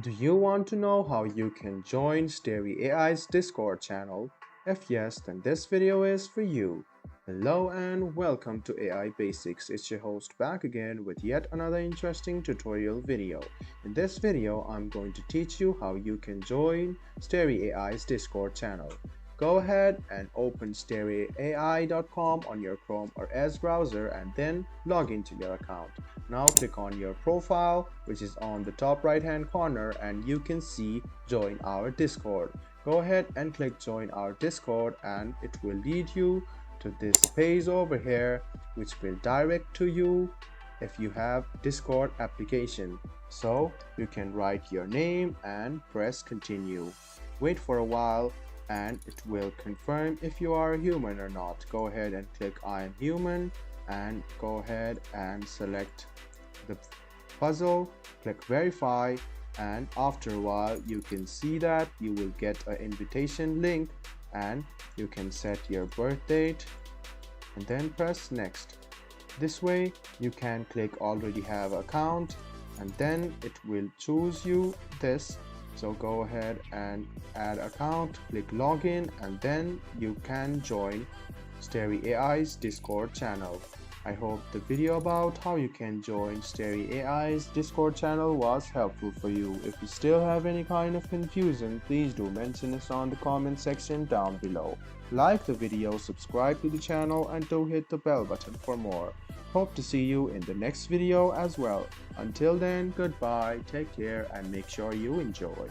Do you want to know how you can join starry.ai's Discord channel? If yes, then this video is for you. Hello and welcome to AI Basics. It's your host back again with yet another interesting tutorial video. In this video, I'm going to teach you how you can join starry.ai's Discord channel. Go ahead and open starry.ai.com on your Chrome or Edge browser and then log into your account. Now click on your profile, which is on the top right hand corner, and you can see join our Discord. Go ahead and click join our Discord and it will lead you to this page over here, which will direct to you if you have Discord application. So you can write your name and press continue. Wait for a while and it will confirm if you are a human or not. Go ahead and click I am human and go ahead and select the puzzle, click verify, and after a while you can see that you will get an invitation link and you can set your birth date and then press next. This way you can click already have account and then it will choose you this. So go ahead and add account, click login, and then you can join starry.ai's Discord channel. I hope the video about how you can join starry.ai's Discord channel was helpful for you. If you still have any kind of confusion, please do mention us on the comment section down below. Like the video, subscribe to the channel, and do hit the bell button for more. Hope to see you in the next video as well. Until then, goodbye, take care, and make sure you enjoy.